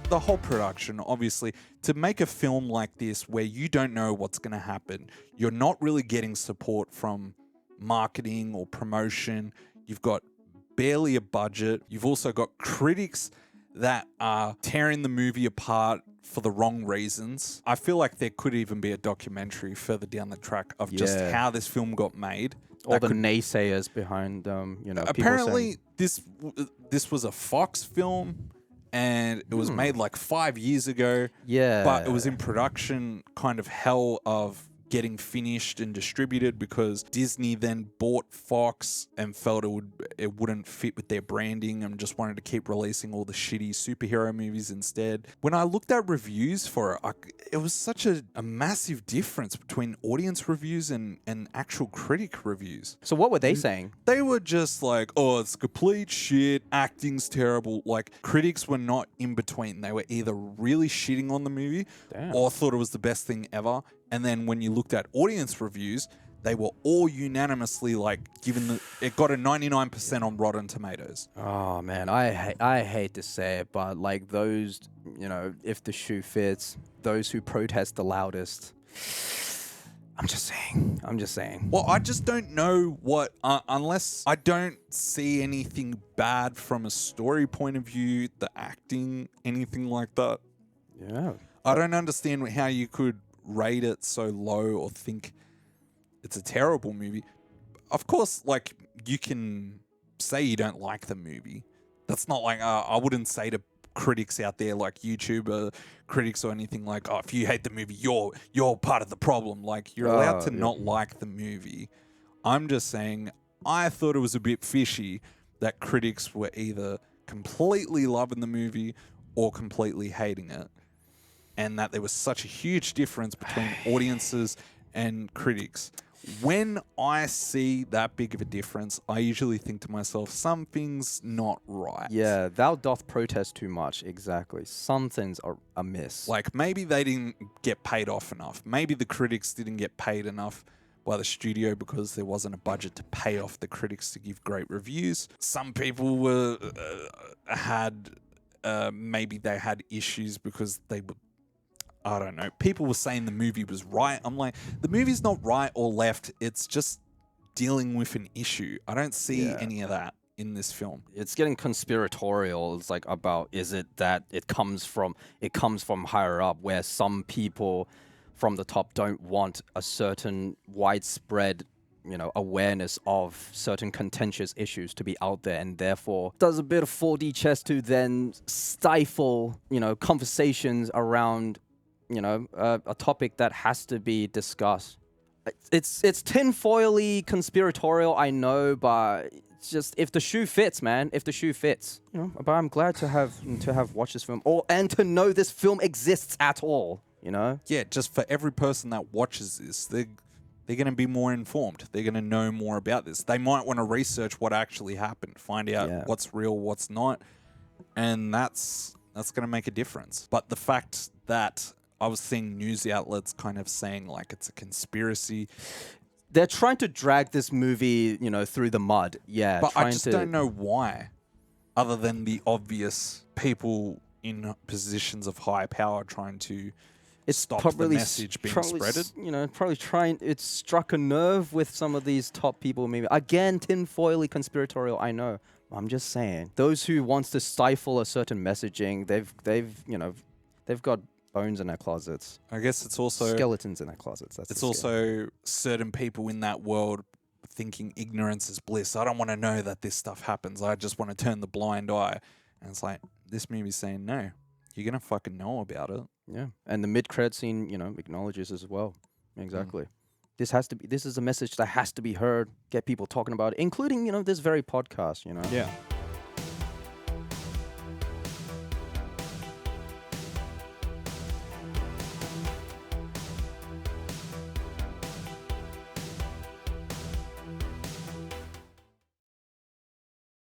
the whole production, obviously, to make a film like this where you don't know what's going to happen, you're not really getting support from marketing or promotion. You've got barely a budget. You've also got critics that are tearing the movie apart for the wrong reasons. I feel like there could even be a documentary further down the track of just how this film got made. All the naysayers behind, you know, apparently this was a Fox film, and it was made like 5 years ago. Yeah. But it was in production kind of hell of getting finished and distributed because Disney then bought Fox and felt it wouldn't fit with their branding and just wanted to keep releasing all the shitty superhero movies instead. When I looked at reviews for it, it was such a massive difference between audience reviews and actual critic reviews. So what were they saying? They were just like, oh, it's complete shit, acting's terrible. Like, critics were not in between. They were either really shitting on the movie or thought it was the best thing ever. And then when you looked at audience reviews, they were all unanimously like it got a 99% on Rotten Tomatoes. Oh man, I hate to say it, but like those, you know, if the shoe fits, those who protest the loudest. I'm just saying. Well, I just don't know what, unless I don't see anything bad from a story point of view, the acting, anything like that. Yeah. I don't understand how you could rate it so low or think it's a terrible movie. Of course, like, you can say you don't like the movie. That's not like, I wouldn't say to critics out there, like YouTuber critics or anything, like, oh, if you hate the movie, you're part of the problem. Like, you're allowed to not like the movie. I'm just saying, I thought it was a bit fishy that critics were either completely loving the movie or completely hating it. And that there was such a huge difference between audiences and critics. When I see that big of a difference, I usually think to myself, something's not right. Yeah, thou doth protest too much. Exactly. Something's amiss. Like, maybe they didn't get paid off enough. Maybe the critics didn't get paid enough by the studio because there wasn't a budget to pay off the critics to give great reviews. Some people maybe they had issues because they were, I don't know. People were saying the movie was right. I'm like, the movie's not right or left. It's just dealing with an issue. I don't see any of that in this film. It's getting conspiratorial. It's like about, is it that it comes from higher up, where some people from the top don't want a certain widespread, you know, awareness of certain contentious issues to be out there, and therefore does a bit of 4D chess to then stifle, you know, conversations around, you know, a topic that has to be discussed. It's tinfoily conspiratorial, I know, but it's just, if the shoe fits, man, if the shoe fits, you know. But I'm glad to have watched this film, and to know this film exists at all, you know. Yeah, just for every person that watches this, they're going to be more informed. They're going to know more about this. They might want to research what actually happened, find out what's real, what's not, and that's going to make a difference. But the fact that I was seeing news outlets kind of saying like it's a conspiracy. They're trying to drag this movie, you know, through the mud. Yeah, but I just don't know why, other than the obvious people in positions of high power trying to stop the message being spreaded. You know, it struck a nerve with some of these top people. Maybe again, tinfoily conspiratorial. I know. I'm just saying, those who wants to stifle a certain messaging, they've got bones in their closets. I guess it's also skeletons in their closets. It's also certain people in that world thinking ignorance is bliss. I don't want to know that this stuff happens. I just want to turn the blind eye. And it's like, this movie's saying, no, you're going to fucking know about it. Yeah. And the mid-credit scene, you know, acknowledges as well. Exactly. This is a message that has to be heard, get people talking about it, including, you know, this very podcast, you know. Yeah.